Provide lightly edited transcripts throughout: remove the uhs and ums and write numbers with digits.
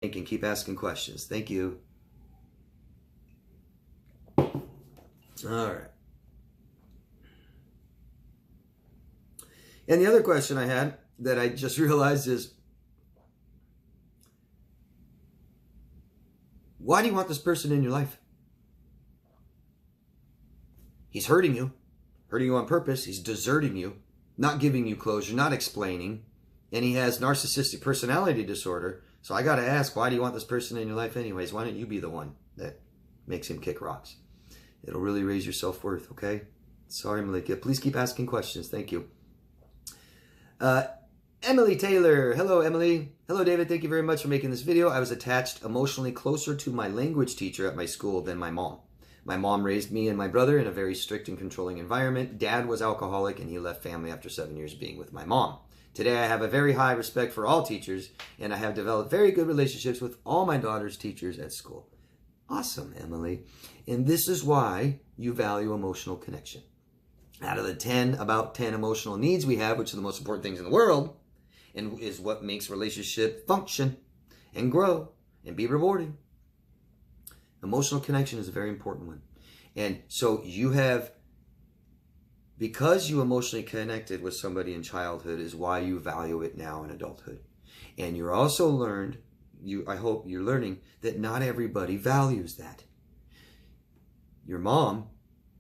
and keep asking questions. Thank you. All right. And the other question I had that I just realized is, why do you want this person in your life? He's hurting you on purpose. He's deserting you, not giving you closure, not explaining. And he has narcissistic personality disorder. So I got to ask, why do you want this person in your life anyways? Why don't you be the one that makes him kick rocks? It'll really raise your self-worth, okay? Sorry, Malika. Please keep asking questions. Thank you. Emily Taylor. Hello, Emily. Hello, David. Thank you very much for making this video. I was attached emotionally closer to my language teacher at my school than my mom. My mom raised me and my brother in a very strict and controlling environment. Dad was alcoholic and he left family after 7 years being with my mom. Today, I have a very high respect for all teachers, and I have developed very good relationships with all my daughter's teachers at school. Awesome, Emily. And this is why you value emotional connection. Out of the about 10 emotional needs we have, which are the most important things in the world, and is what makes relationship function and grow and be rewarding. Emotional connection is a very important one. And so you have, because you emotionally connected with somebody in childhood is why you value it now in adulthood. And you're also learned, I hope you're learning, that not everybody values that. Your mom,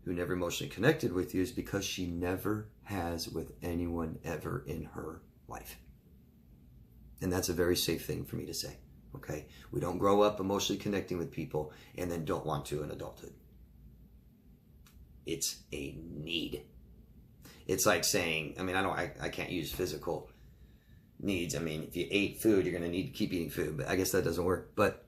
who never emotionally connected with you, is because she never has with anyone ever in her life. And that's a very safe thing for me to say, okay? We don't grow up emotionally connecting with people and then don't want to in adulthood. It's a need. It's like saying, I mean, I can't use physical needs. I mean, if you ate food, you're going to need to keep eating food, but I guess that doesn't work. But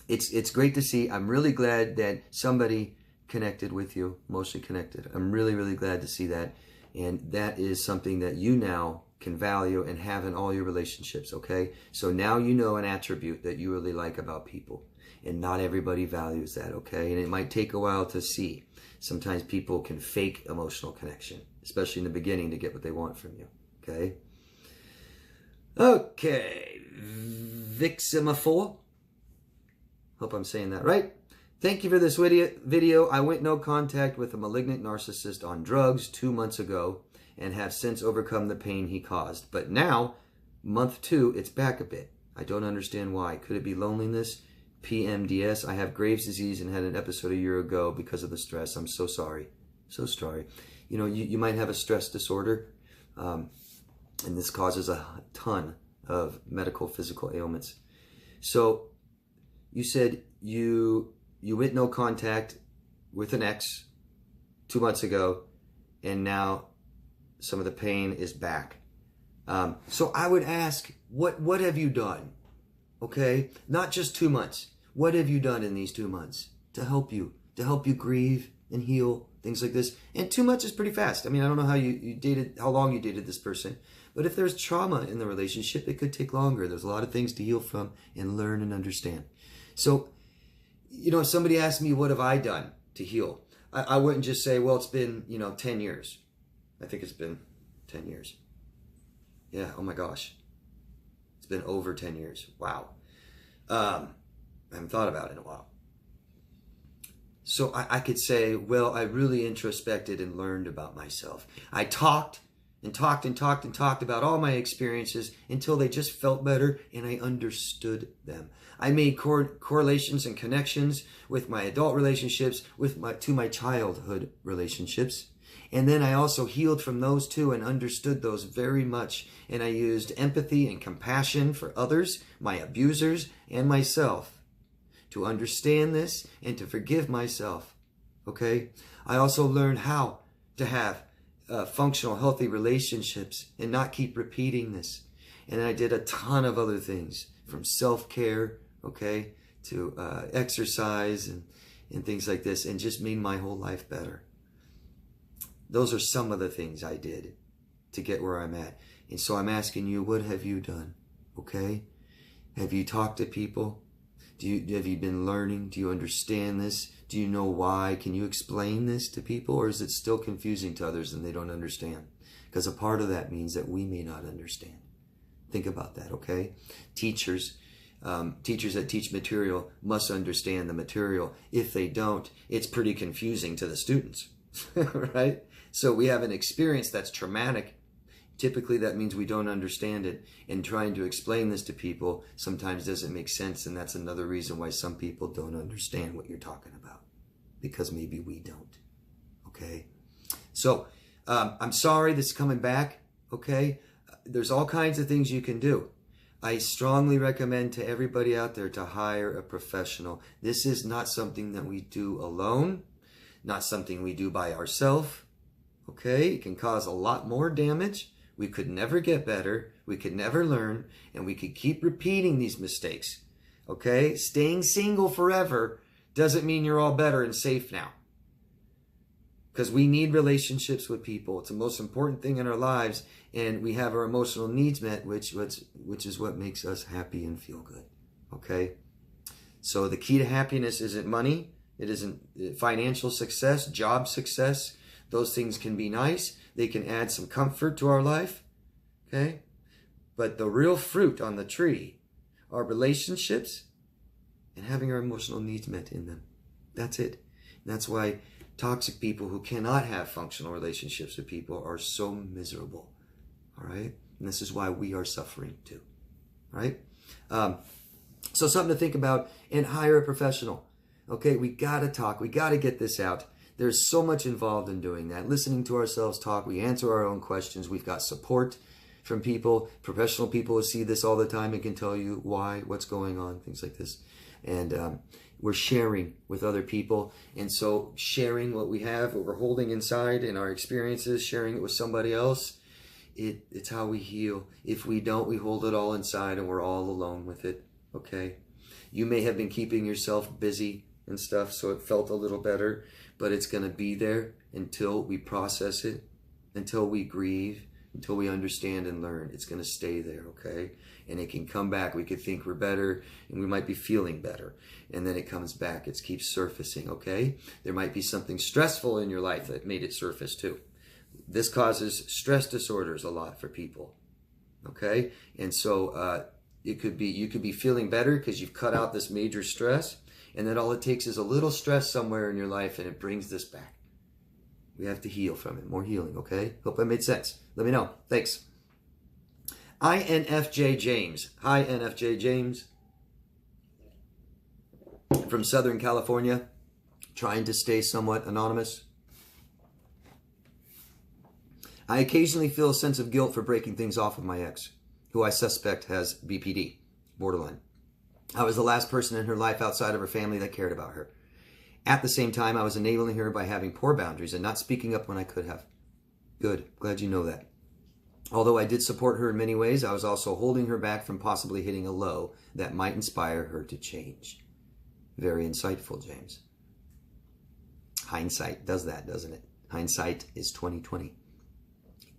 it's great to see. I'm really glad that somebody connected with you, emotionally connected. I'm really, really glad to see that. And that is something that you now can value and have in all your relationships, okay? So now you know an attribute that you really like about people. And not everybody values that, okay? And it might take a while to see. Sometimes people can fake emotional connection, especially in the beginning, to get what they want from you, okay? Okay, Vixima4. Hope I'm saying that right. Thank you for this video. I went no contact with a malignant narcissist on drugs 2 months ago and have since overcome the pain he caused. But now, month 2, it's back a bit. I don't understand why. Could it be loneliness? PMDS. I have Graves' disease and had an episode a year ago because of the stress. I'm so sorry. So sorry. You know, you might have a stress disorder, and this causes a ton of medical, physical ailments. So you said you went no contact with an ex 2 months ago, and now some of the pain is back. So I would ask, what have you done? Okay, not just 2 months. What have you done in these 2 months to help you grieve and heal, things like this? And 2 months is pretty fast. I mean, I don't know how long you dated this person, but if there's trauma in the relationship, it could take longer. There's a lot of things to heal from and learn and understand. So, you know, if somebody asked me, what have I done to heal? I wouldn't just say, well, it's been, 10 years. I think it's been 10 years. Yeah, oh my gosh. It's been over 10 years. Wow. I haven't thought about it in a while. So I could say, well, I really introspected and learned about myself. I talked about all my experiences until they just felt better and I understood them. I made correlations and connections with my adult relationships, to my childhood relationships. And then I also healed from those too and understood those very much. And I used empathy and compassion for others, my abusers, and myself to understand this and to forgive myself, okay? I also learned how to have functional, healthy relationships and not keep repeating this. And I did a ton of other things, from self-care, okay, to exercise and things like this, and just made my whole life better. Those are some of the things I did to get where I'm at. And so I'm asking you, what have you done? Okay? Have you talked to people? Have you been learning? Do you understand this? Do you know why? Can you explain this to people? Or is it still confusing to others and they don't understand? Because a part of that means that we may not understand. Think about that, okay? Teachers, teachers that teach material must understand the material. If they don't, it's pretty confusing to the students, right? So we have an experience that's traumatic. Typically, that means we don't understand it. And trying to explain this to people sometimes doesn't make sense. And that's another reason why some people don't understand what you're talking about. Because maybe we don't. Okay? So, I'm sorry this is coming back. Okay? There's all kinds of things you can do. I strongly recommend to everybody out there to hire a professional. This is not something that we do alone. Not something we do by ourselves. Okay? It can cause a lot more damage. We could never get better. We could never learn. And we could keep repeating these mistakes. Okay? Staying single forever doesn't mean you're all better and safe now. Because we need relationships with people. It's the most important thing in our lives. And we have our emotional needs met, which is what makes us happy and feel good. Okay? So the key to happiness isn't money. It isn't financial success, job success. Those things can be nice. They can add some comfort to our life. Okay? But the real fruit on the tree are relationships and having our emotional needs met in them. That's it. And that's why toxic people who cannot have functional relationships with people are so miserable. All right? And this is why we are suffering too. All right? So something to think about, and hire a professional. Okay? We got to talk. We got to get this out. There's so much involved in doing that. Listening to ourselves talk. We answer our own questions. We've got support from people, professional people who see this all the time and can tell you why, what's going on, things like this. And we're sharing with other people. And so sharing what we have, what we're holding inside and our experiences, sharing it with somebody else, it's how we heal. If we don't, we hold it all inside and we're all alone with it. Okay? You may have been keeping yourself busy and stuff, so it felt a little better, but it's going to be there until we process it, until we grieve, until we understand and learn. It's going to stay there, okay? And it can come back. We could think we're better, and we might be feeling better. And then it comes back. It keeps surfacing, okay? There might be something stressful in your life that made it surface too. This causes stress disorders a lot for people, okay? And so you could be feeling better because you've cut out this major stress, and then all it takes is a little stress somewhere in your life, and it brings this back. We have to heal from it. More healing, okay? Hope that made sense. Let me know. Thanks. INFJ James. Hi, NFJ James. From Southern California. Trying to stay somewhat anonymous. I occasionally feel a sense of guilt for breaking things off with my ex, who I suspect has BPD, borderline. I was the last person in her life outside of her family that cared about her. At the same time, I was enabling her by having poor boundaries and not speaking up when I could have. Good. Glad you know that. Although I did support her in many ways, I was also holding her back from possibly hitting a low that might inspire her to change. Very insightful, James. Hindsight does that, doesn't it? Hindsight is 20/20.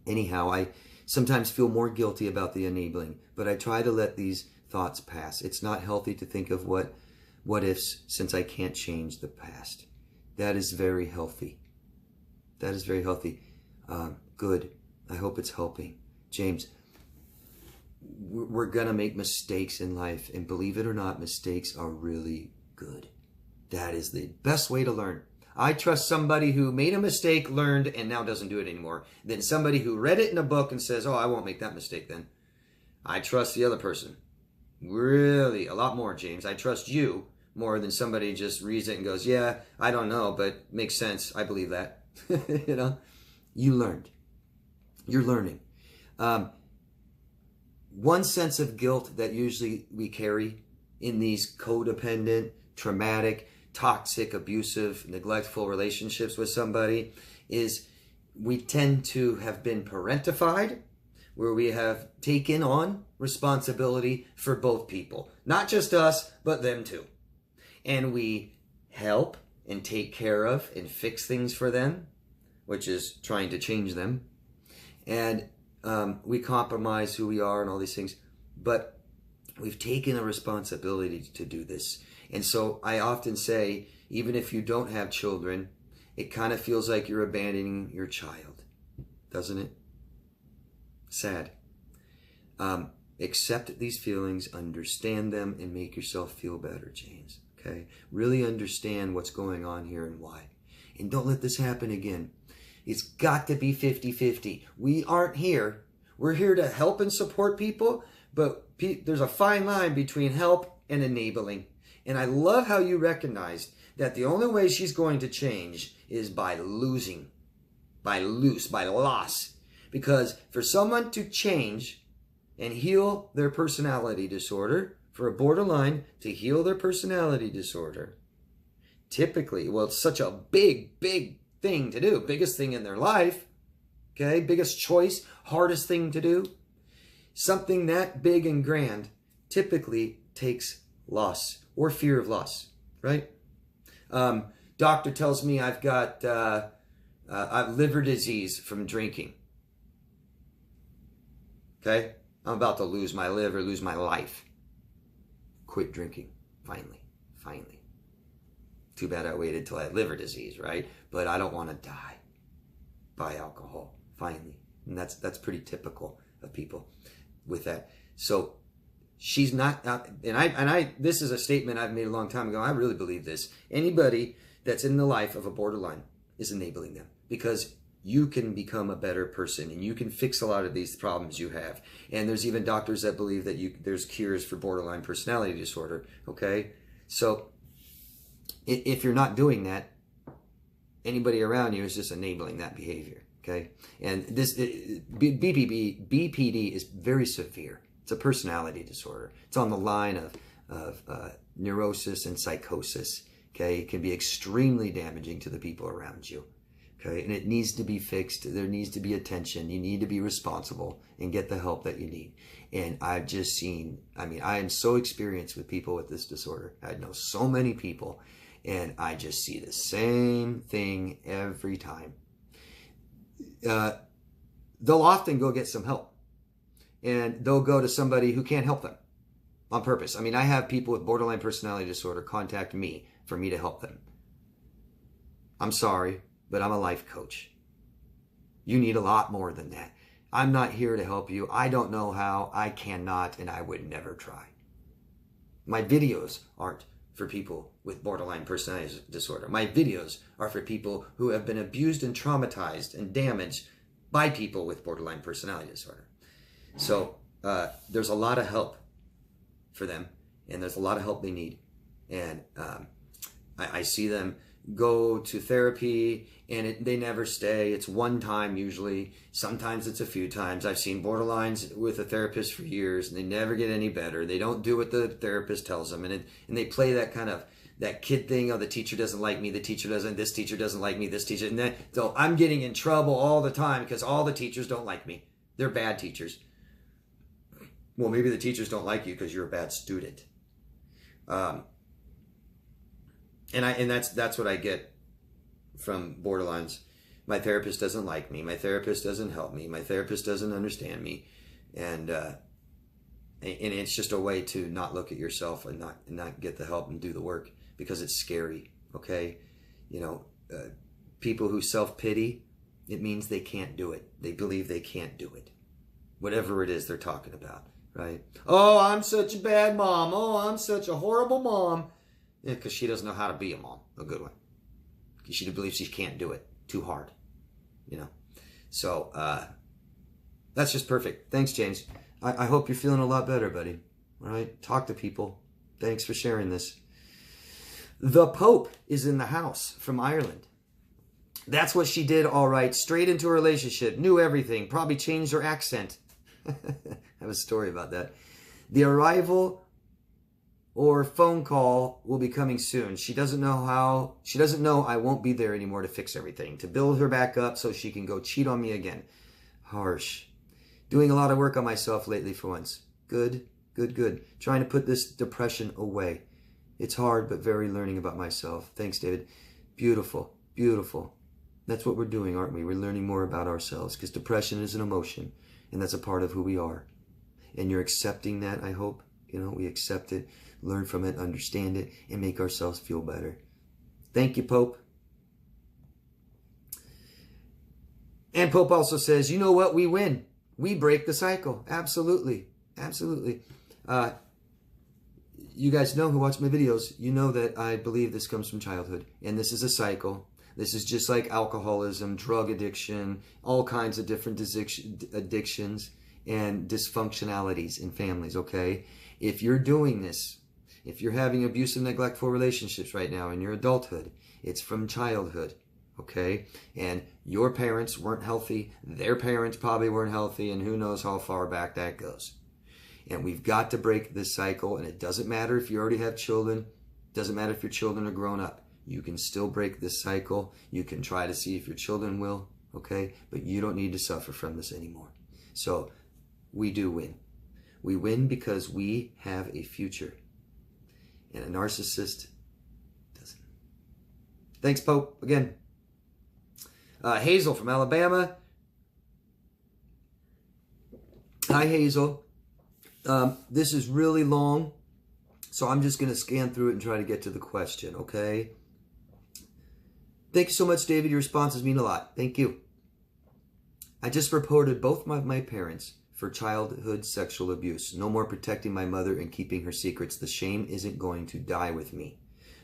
Anyhow, I sometimes feel more guilty about the enabling, but I try to let these thoughts pass. It's not healthy to think of what ifs, since I can't change the past. That is very healthy. That is very healthy. Good. I hope it's helping. James, we're going to make mistakes in life. And believe it or not, mistakes are really good. That is the best way to learn. I trust somebody who made a mistake, learned, and now doesn't do it anymore, than somebody who read it in a book and says, oh, I won't make that mistake then. I trust the other person. Really, a lot more, James. I trust you more than somebody just reads it and goes, yeah, I don't know, but makes sense. I believe that. You know, you learned. You're learning. One sense of guilt that usually we carry in these codependent, traumatic, toxic, abusive, neglectful relationships with somebody is we tend to have been parentified, where we have taken on responsibility for both people. Not just us, but them too. And we help and take care of and fix things for them, which is trying to change them. And we compromise who we are and all these things. But we've taken a responsibility to do this. And so I often say, even if you don't have children, it kind of feels like you're abandoning your child, doesn't it? Sad. Accept these feelings, understand them, and make yourself feel better, James. Okay? Really understand what's going on here and why. And don't let this happen again. It's got to be 50-50. We aren't here. We're here to help and support people, but there's a fine line between help and enabling. And I love how you recognized that the only way she's going to change is by losing, by loss. Because for someone to change and heal their personality disorder, for a borderline to heal their personality disorder, typically, well, it's such a big thing to do, biggest thing in their life, okay, biggest choice, hardest thing to do. Something that big and grand typically takes loss or fear of loss, right? Doctor tells me I've got liver disease from drinking. Okay? I'm about to lose my liver, lose my life. Quit drinking. Finally. Too bad I waited till I had liver disease, right? But I don't want to die by alcohol. Finally. And that's pretty typical of people with that. So she's not, this is a statement I've made a long time ago. I really believe this. Anybody that's in the life of a borderline is enabling them, because you can become a better person and you can fix a lot of these problems you have. And there's even doctors that believe that there's cures for borderline personality disorder. Okay. So if you're not doing that, anybody around you is just enabling that behavior. Okay. And this BPD is very severe. It's a personality disorder. It's on the line of neurosis and psychosis. Okay. It can be extremely damaging to the people around you. Okay. And it needs to be fixed. There needs to be attention. You need to be responsible and get the help that you need. And I've just seen, I am so experienced with people with this disorder. I know so many people, and I just see the same thing every time. They'll often go get some help, and they'll go to somebody who can't help them on purpose. I have people with borderline personality disorder contact me for me to help them. I'm sorry, but I'm a life coach. You need a lot more than that. I'm not here to help you. I don't know how. I cannot, and I would never try. My videos aren't for people with borderline personality disorder. My videos are for people who have been abused and traumatized and damaged by people with borderline personality disorder. So there's a lot of help for them, and there's a lot of help they need. And I see them go to therapy, and they never stay. It's one time usually. Sometimes it's a few times. I've seen borderlines with a therapist for years, and they never get any better. They don't do what the therapist tells them, and they play that kind of that kid thing. Oh, the teacher doesn't like me. The teacher doesn't. This teacher doesn't like me. This teacher. And then so I'm getting in trouble all the time because all the teachers don't like me. They're bad teachers. Well, maybe the teachers don't like you because you're a bad student. And that's what I get from borderlines. My therapist doesn't like me. My therapist doesn't help me. My therapist doesn't understand me, and it's just a way to not look at yourself and not get the help and do the work because it's scary. Okay, people who self-pity, it means they can't do it. They believe they can't do it, whatever it is they're talking about. Right? Oh, I'm such a bad mom. Oh, I'm such a horrible mom. Yeah, because she doesn't know how to be a mom, a good one. She believes she can't do it. Too hard. So that's just perfect. Thanks, James. I hope you're feeling a lot better, buddy. All right? Talk to people. Thanks for sharing this. The Pope is in the house from Ireland. That's what she did, all right. Straight into a relationship. Knew everything. Probably changed her accent. I have a story about that. The arrival or phone call will be coming soon. She doesn't know how. She doesn't know I won't be there anymore to fix everything, to build her back up so she can go cheat on me again. Harsh. Doing a lot of work on myself lately for once. Good. Trying to put this depression away. It's hard, but very learning about myself. Thanks, David. Beautiful. That's what we're doing, aren't we? We're learning more about ourselves, because depression is an emotion, and that's a part of who we are. And you're accepting that, I hope. We accept it, learn from it, understand it, and make ourselves feel better. Thank you, Pope. And Pope also says, you know what? We win. We break the cycle. Absolutely. Absolutely. You guys know who watch my videos, you know that I believe this comes from childhood. And this is a cycle. This is just like alcoholism, drug addiction, all kinds of different addictions and dysfunctionalities in families, okay? If you're doing this, if you're having abusive, neglectful relationships right now in your adulthood, it's from childhood, okay? And your parents weren't healthy, their parents probably weren't healthy, and who knows how far back that goes. And we've got to break this cycle, and it doesn't matter if you already have children, it doesn't matter if your children are grown up. You can still break this cycle. You can try to see if your children will, okay? But you don't need to suffer from this anymore. So we do win. We win because we have a future. And a narcissist doesn't. Thanks, Pope, again. Hazel from Alabama. Hi, Hazel. This is really long, so I'm just going to scan through it and try to get to the question, okay? Thank you so much, David. Your responses mean a lot. Thank you. I just reported both my parents for childhood sexual abuse. No more protecting my mother and keeping her secrets. The shame isn't going to die with me.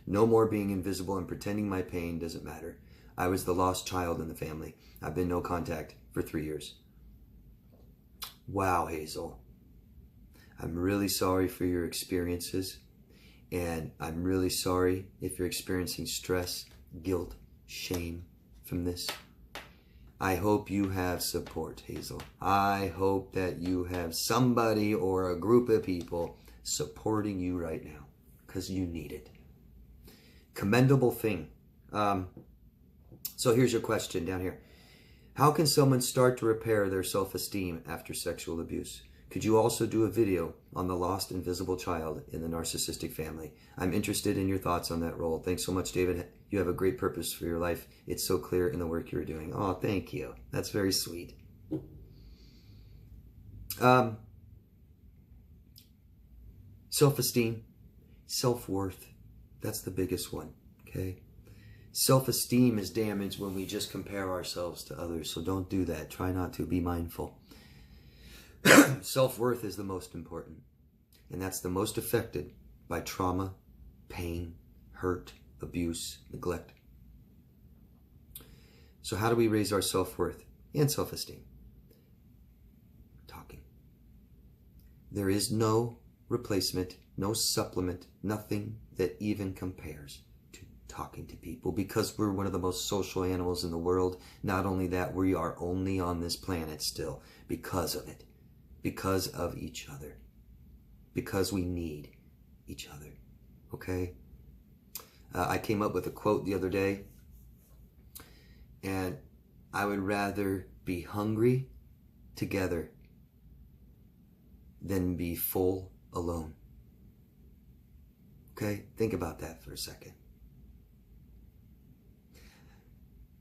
No more being invisible and pretending my pain doesn't matter. I was the lost child in the family. I've been no contact for 3 years. Wow, Hazel. I'm really sorry for your experiences, and I'm really sorry if you're experiencing stress, guilt, shame from this. I hope you have support, Hazel. I hope that you have somebody or a group of people supporting you right now, because you need it. Commendable thing. So here's your question down here. How can someone start to repair their self-esteem after sexual abuse? Could you also do a video on the lost invisible child in the narcissistic family? I'm interested in your thoughts on that role. Thanks so much, David. You have a great purpose for your life. It's so clear in the work you're doing. Oh, thank you. That's very sweet. Self-esteem, self-worth. That's the biggest one, okay? Self-esteem is damaged when we just compare ourselves to others, so don't do that. Try not to. Be mindful. Self-worth is the most important, and that's the most affected by trauma, pain, hurt, abuse, neglect. So how do we raise our self-worth and self-esteem? Talking. There is no replacement, no supplement, nothing that even compares to talking to people, because we're one of the most social animals in the world. Not only that, we are only on this planet still because of it. Because of each other. Because we need each other. Okay? I came up with a quote the other day. And I would rather be hungry together than be full alone. Okay? Think about that for a second.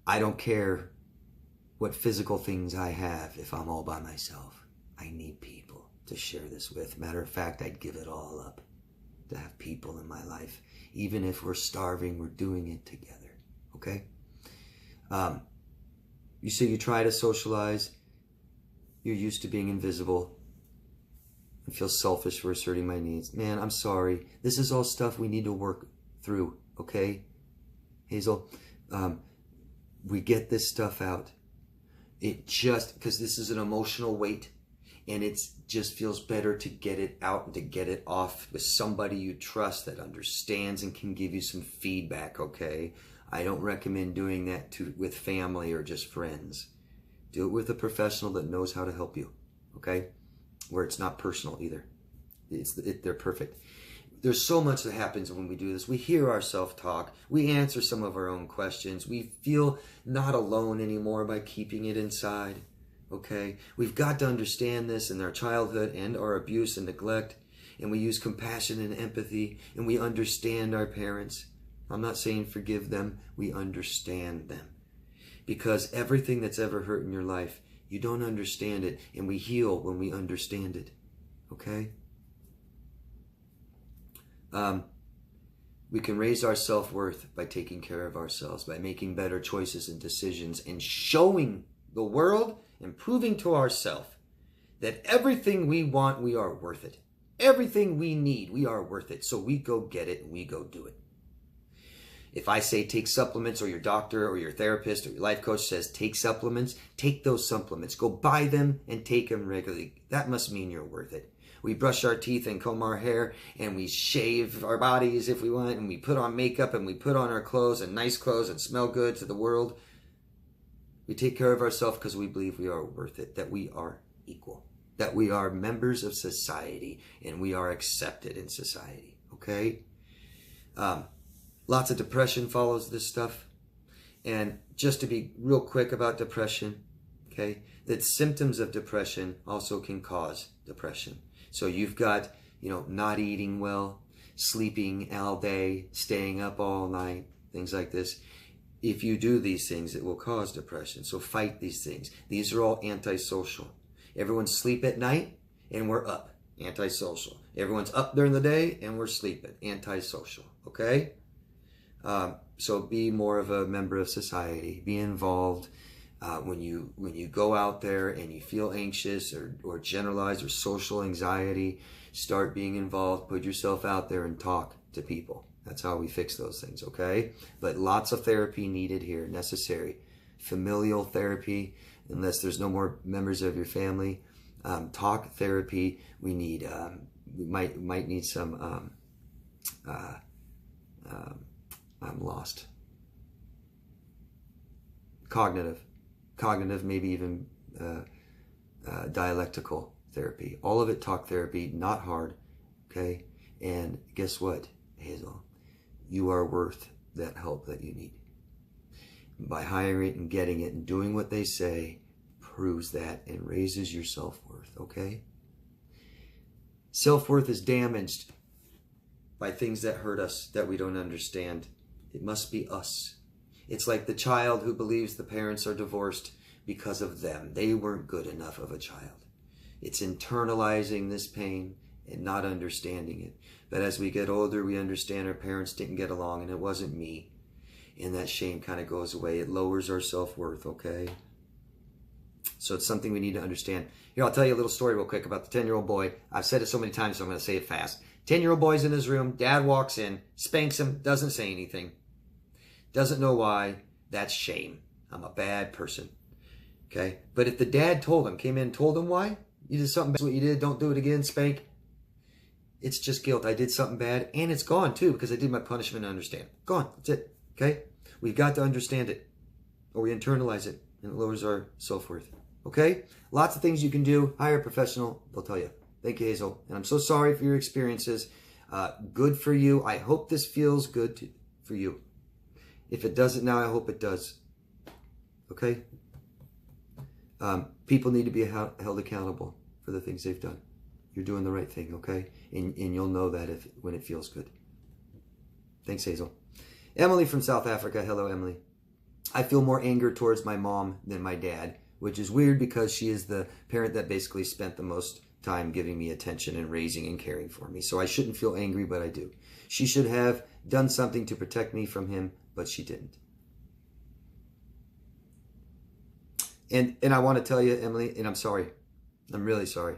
I don't care what physical things I have if I'm all by myself. I need people to share this with. Matter of fact, I'd give it all up to have people in my life. Even if we're starving, we're doing it together. Okay? You say you try to socialize. You're used to being invisible. I feel selfish for asserting my needs. Man, I'm sorry. This is all stuff we need to work through. Okay? Hazel, we get this stuff out. It just, because this is an emotional weight. And it just feels better to get it out and to get it off with somebody you trust that understands and can give you some feedback, okay? I don't recommend doing that with family or just friends. Do it with a professional that knows how to help you, okay? Where it's not personal either. They're perfect. There's so much that happens when we do this. We hear ourselves talk. We answer some of our own questions. We feel not alone anymore by keeping it inside. Okay, we've got to understand this in our childhood and our abuse and neglect, and we use compassion and empathy, and we understand our parents. I'm not saying forgive them, we understand them. Because everything that's ever hurt in your life, you don't understand it, and we heal when we understand it. Okay? We can raise our self-worth by taking care of ourselves, by making better choices and decisions, and showing the world and proving to ourselves that everything we want, we are worth it. Everything we need, we are worth it. So we go get it and we go do it. If I say take supplements, or your doctor or your therapist or your life coach says take supplements, take those supplements. Go buy them and take them regularly. That must mean you're worth it. We brush our teeth and comb our hair and we shave our bodies if we want, and we put on makeup and we put on our clothes and nice clothes and smell good to the world. We take care of ourselves because we believe we are worth it, that we are equal, that we are members of society and we are accepted in society, okay? Lots of depression follows this stuff. And just to be real quick about depression, okay, that symptoms of depression also can cause depression. So you've got, not eating well, sleeping all day, staying up all night, things like this. If you do these things, it will cause depression. So fight these things. These are all antisocial. Everyone's asleep at night and we're up, antisocial. Everyone's up during the day and we're sleeping, antisocial, okay? So be more of a member of society. Be involved. When you go out there and you feel anxious or generalized or social anxiety, start being involved. Put yourself out there and talk to people. That's how we fix those things, okay? But lots of therapy needed here, necessary. Familial therapy, unless there's no more members of your family. Talk therapy. We need. We might need some. I'm lost. Cognitive, maybe even dialectical therapy. All of it talk therapy, not hard, okay? And guess what, Hazel? You are worth that help that you need. By hiring it and getting it and doing what they say proves that and raises your self-worth, okay? Self-worth is damaged by things that hurt us that we don't understand. It must be us. It's like the child who believes the parents are divorced because of them. They weren't good enough of a child. It's internalizing this pain and not understanding it. But as we get older, we understand our parents didn't get along and it wasn't me. And that shame kind of goes away. It lowers our self-worth, okay? So it's something we need to understand. Here, I'll tell you a little story real quick about the 10-year-old boy. I've said it so many times, so I'm going to say it fast. 10-year-old boy's in his room. Dad walks in, spanks him, doesn't say anything. Doesn't know why. That's shame. I'm a bad person. Okay? But if the dad came in and told him why, you did something bad, that's what you did, don't do it again, spank. It's just guilt. I did something bad, and it's gone too, because I did my punishment to understand. Gone. That's it. Okay? We've got to understand it, or we internalize it, and it lowers our self-worth. Okay? Lots of things you can do. Hire a professional. They'll tell you. Thank you, Hazel. And I'm so sorry for your experiences. Good for you. I hope this feels good for you. If it doesn't now, I hope it does. Okay? People need to be held accountable for the things they've done. You're doing the right thing, okay? And you'll know that when it feels good. Thanks, Hazel. Emily from South Africa. Hello, Emily. I feel more anger towards my mom than my dad, which is weird because she is the parent that basically spent the most time giving me attention and raising and caring for me. So I shouldn't feel angry, but I do. She should have done something to protect me from him, but she didn't. And I want to tell you, Emily, and I'm sorry. I'm really sorry.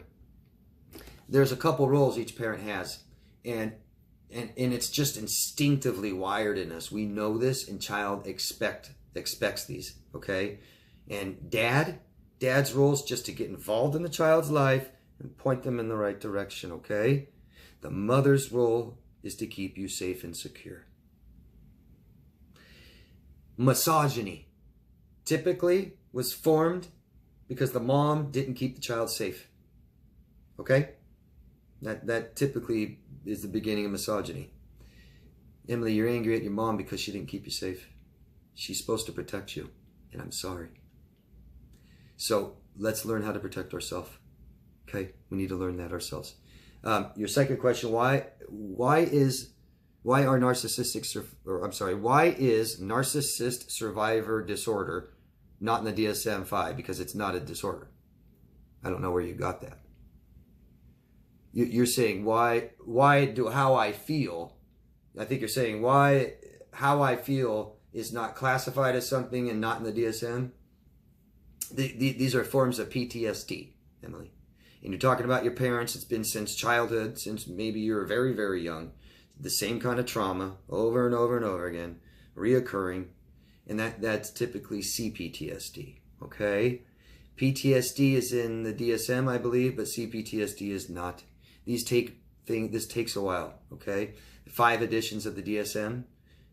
There's a couple roles each parent has. And it's just instinctively wired in us. We know this, and child expects these, okay? And dad's role is just to get involved in the child's life and point them in the right direction, okay? The mother's role is to keep you safe and secure. Misogyny typically was formed because the mom didn't keep the child safe, okay? That typically is the beginning of misogyny. Emily, you're angry at your mom because she didn't keep you safe. She's supposed to protect you, and I'm sorry. So let's learn how to protect ourselves. Okay, we need to learn that ourselves. Your second question: why is narcissist survivor disorder not in the DSM-5? Because it's not a disorder. I don't know where you got that. You're saying how I feel. I think you're saying how I feel is not classified as something and not in the DSM. These are forms of PTSD, Emily. and you're talking about your parents, it's been since childhood, since maybe you were very, very young, the same kind of trauma over and over and over again, reoccurring, and that's typically C-PTSD, okay? PTSD is in the DSM, I believe, but C-PTSD is not. This takes a while, okay? 5 editions of the DSM,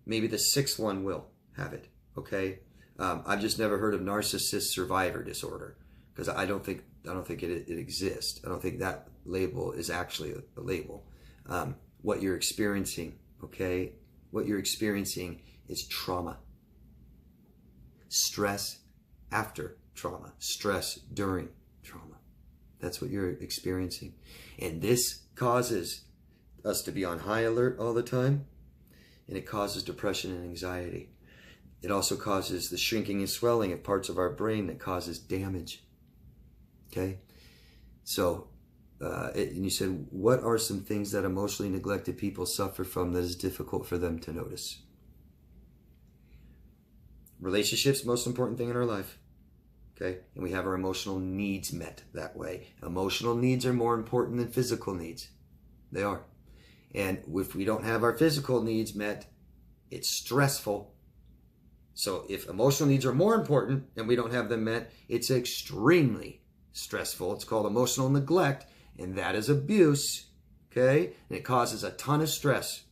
maybe the 6th one will have it, okay? I've just never heard of narcissist survivor disorder, because I don't think it exists. I don't think that label is actually a label. What you're experiencing, okay? What you're experiencing is trauma. Stress after trauma. Stress during trauma. That's what you're experiencing. And this causes us to be on high alert all the time. And it causes depression and anxiety. It also causes the shrinking and swelling of parts of our brain that causes damage. Okay? So, and you said, what are some things that emotionally neglected people suffer from that is difficult for them to notice? Relationships, most important thing in our life. Okay? And we have our emotional needs met that way. Emotional needs are more important than physical needs. They are. And if we don't have our physical needs met, it's stressful. So if emotional needs are more important and we don't have them met, it's extremely stressful. It's called emotional neglect, and that is abuse. Okay? And it causes a ton of stress.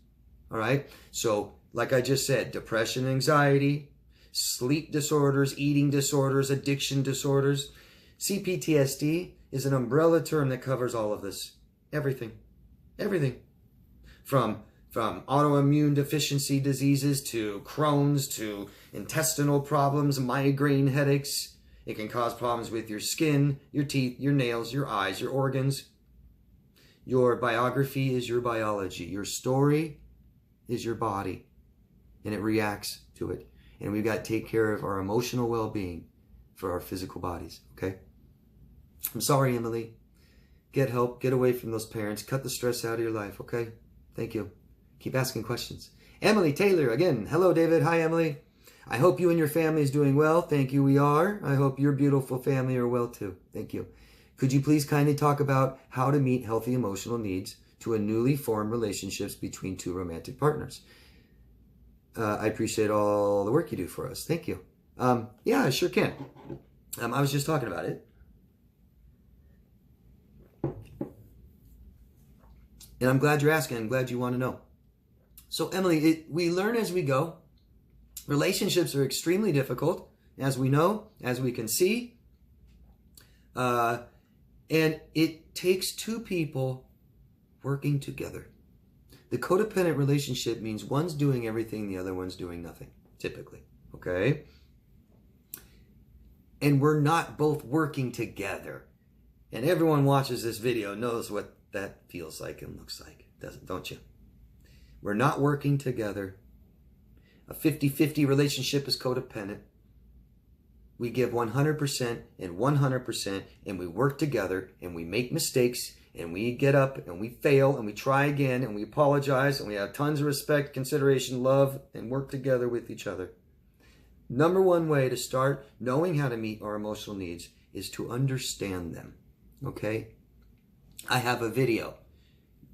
All right? So, like I just said, depression, anxiety, sleep disorders, eating disorders, addiction disorders. C-PTSD is an umbrella term that covers all of this. Everything. Everything. From autoimmune deficiency diseases to Crohn's to intestinal problems, migraine headaches. It can cause problems with your skin, your teeth, your nails, your eyes, your organs. Your biography is your biology. Your story is your body. And it reacts to it. And we've got to take care of our emotional well-being for our physical bodies, okay? I'm sorry, Emily. Get help. Get away from those parents. Cut the stress out of your life, okay? Thank you. Keep asking questions. Emily Taylor, again. Hello, David. Hi, Emily. I hope you and your family is doing well. Thank you, we are. I hope your beautiful family are well, too. Thank you. Could you please kindly talk about how to meet healthy emotional needs to a newly formed relationships between 2 romantic partners? I appreciate all the work you do for us. Thank you. Yeah, I sure can. I was just talking about it. And I'm glad you're asking. I'm glad you want to know. So, Emily, we learn as we go. Relationships are extremely difficult, as we know, as we can see. And it takes 2 people working together. The codependent relationship means one's doing everything, the other one's doing nothing, typically. Okay? And we're not both working together. And everyone watches this video knows what that feels like and looks like, don't you? We're not working together. A 50-50 relationship is codependent. We give 100% and 100%, and we work together, and we make mistakes, and we get up, and we fail, and we try again, and we apologize, and we have tons of respect, consideration, love, and work together with each other. Number one way to start knowing how to meet our emotional needs is to understand them, okay? I have a video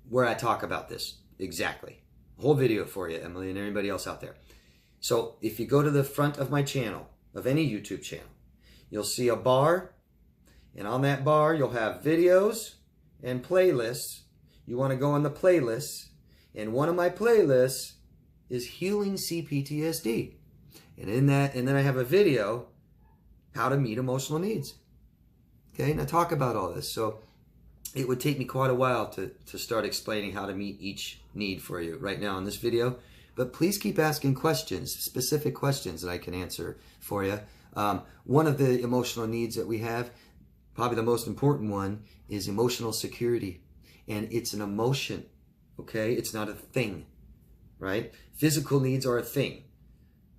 where I talk about this exactly. A whole video for you, Emily, and everybody else out there. So if you go to the front of my channel, of any YouTube channel, you'll see a bar, and on that bar you'll have videos and playlists. You want to go on the playlists, and one of my playlists is Healing C-PTSD. And in that, and then I have a video, how to meet emotional needs. Okay, and I talk about all this. So it would take me quite a while to start explaining how to meet each need for you right now in this video. But please keep asking questions, specific questions that I can answer for you. One of the emotional needs that we have, probably the most important one, is emotional security. And it's an emotion, okay? It's not a thing, right? Physical needs are a thing.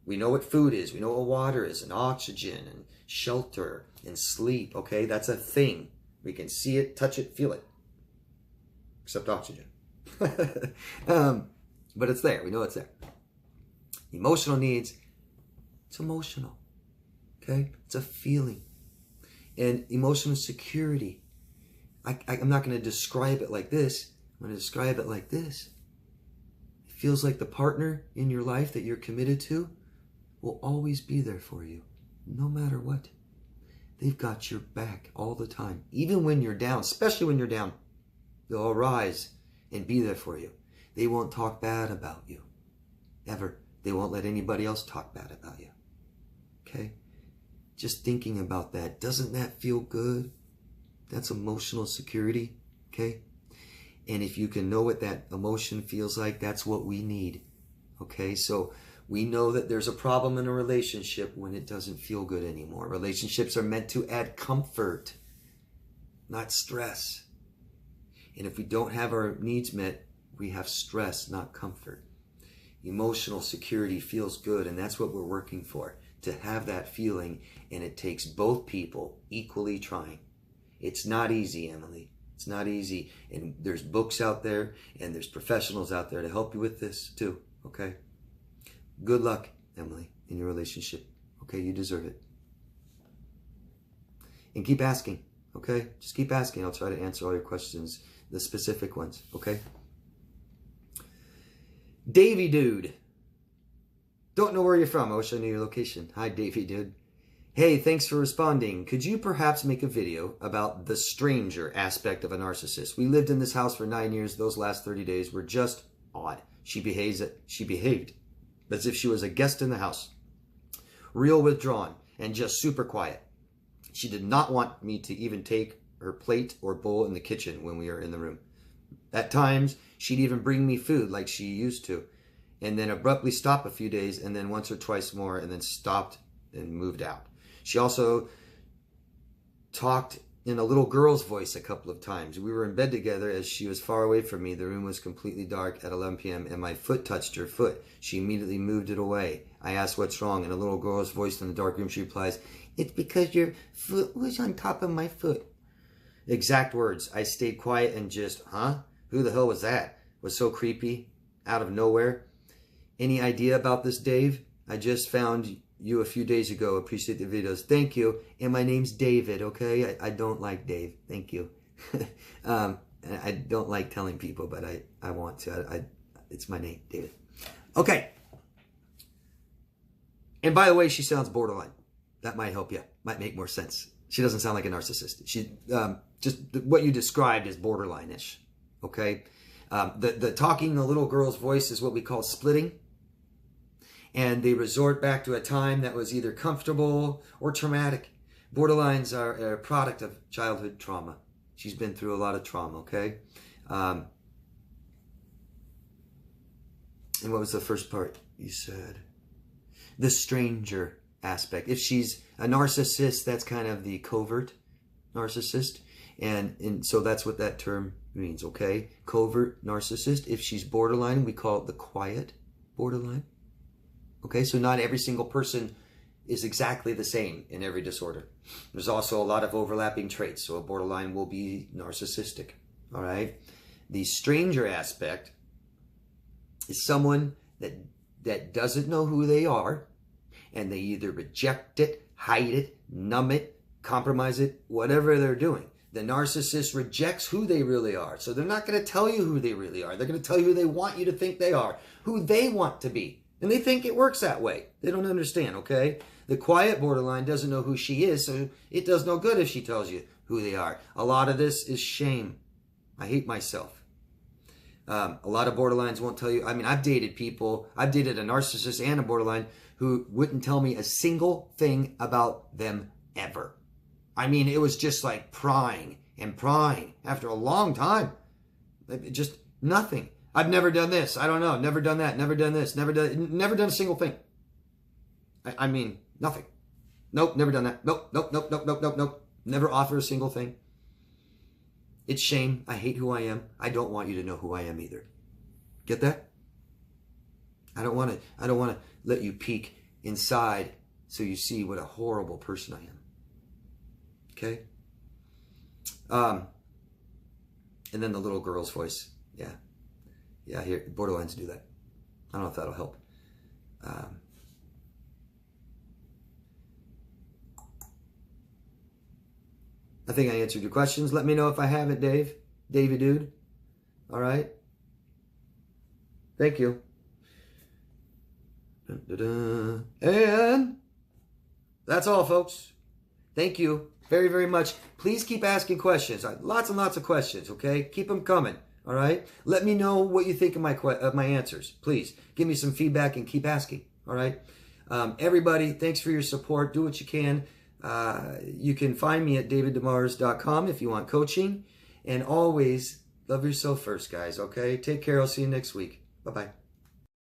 We know what food is. We know what water is, and oxygen, and shelter, and sleep, okay? That's a thing. We can see it, touch it, feel it. Except oxygen. But it's there. We know it's there. Emotional needs, it's emotional, okay? It's a feeling. And emotional security, I'm not going to describe it like this. I'm going to describe it like this. It feels like the partner in your life that you're committed to will always be there for you, no matter what. They've got your back all the time. Even when you're down, especially when you're down, they'll arise and be there for you. They won't talk bad about you, ever. They won't let anybody else talk bad about you. Okay? Just thinking about that, doesn't that feel good? That's emotional security, okay? And if you can know what that emotion feels like, that's what we need, okay? So we know that there's a problem in a relationship when it doesn't feel good anymore. Relationships are meant to add comfort, not stress. And if we don't have our needs met, we have stress, not comfort. Emotional security feels good, and that's what we're working for, to have that feeling, and it takes both people equally trying. It's not easy, Emily. It's not easy. And there's books out there, and there's professionals out there to help you with this too, okay? Good luck, Emily, in your relationship. Okay, you deserve it. And keep asking, okay? Just keep asking. I'll try to answer all your questions, the specific ones, okay? Davy Dude. Don't know where you're from. I wish I knew your location. Hi, Davy Dude. Hey, thanks for responding. Could you perhaps make a video about the stranger aspect of a narcissist? We lived in this house for 9 years. Those last 30 days were just odd. She behaved as if she was a guest in the house. Real withdrawn and just super quiet. She did not want me to even take her plate or bowl in the kitchen when we were in the room. At times, she'd even bring me food like she used to, and then abruptly stop a few days, and then once or twice more, and then stopped and moved out. She also talked in a little girl's voice a couple of times. We were in bed together as she was far away from me. The room was completely dark at 11 p.m. and my foot touched her foot. She immediately moved it away. I asked what's wrong. In a little girl's voice in the dark room, she replies, "It's because your foot was on top of my foot." Exact words. I stayed quiet and just, huh? Who the hell was that? Was so creepy. Out of nowhere. Any idea about this, Dave? I just found you a few days ago. Appreciate the videos. Thank you. And my name's David, okay? I don't like Dave. Thank you. I don't like telling people, but I want to. It's my name, David. Okay. And by the way, she sounds borderline. That might help you. Might make more sense. She doesn't sound like a narcissist. She just what you described is borderline-ish. Okay? The talking the little girl's voice is what we call splitting. And they resort back to a time that was either comfortable or traumatic. Borderlines are a product of childhood trauma. She's been through a lot of trauma, okay? And what was the first part you said? The stranger aspect. If she's a narcissist, that's kind of the covert narcissist. And so that's what that term means, okay? Covert narcissist. If she's borderline, we call it the quiet borderline. Okay, so not every single person is exactly the same in every disorder. There's also a lot of overlapping traits, so a borderline will be narcissistic, all right? The stranger aspect is someone that doesn't know who they are, and they either reject it, hide it, numb it, compromise it, whatever they're doing. The narcissist rejects who they really are, so they're not going to tell you who they really are. They're going to tell you who they want you to think they are, who they want to be. And they think it works that way. They don't understand, okay? The quiet borderline doesn't know who she is, so it does no good if she tells you who they are. A lot of this is shame. I hate myself. A lot of borderlines won't tell you. I mean, I've dated people. I've dated a narcissist and a borderline who wouldn't tell me a single thing about them ever. I mean, it was just like prying and prying after a long time. Just nothing. I've never done this. I don't know. Never done that. Never done this. Never done a single thing. I mean, nothing. Nope, never done that. Nope. Never offer a single thing. It's shame. I hate who I am. I don't want you to know who I am either. Get that? I don't want to let you peek inside so you see what a horrible person I am. Okay? And then the little girl's voice. Yeah. Yeah, here, borderlines do that. I don't know if that'll help. I think I answered your questions. Let me know if I haven't, Dave. Davey Dude. All right. Thank you. And that's all, folks. Thank you very, very much. Please keep asking questions. Lots and lots of questions, okay? Keep them coming, all right? Let me know what you think of my answers. Please give me some feedback and keep asking, all right? Everybody, thanks for your support. Do what you can. You can find me at daviddemars.com if you want coaching. And always love yourself first, guys, okay? Take care. I'll see you next week. Bye-bye.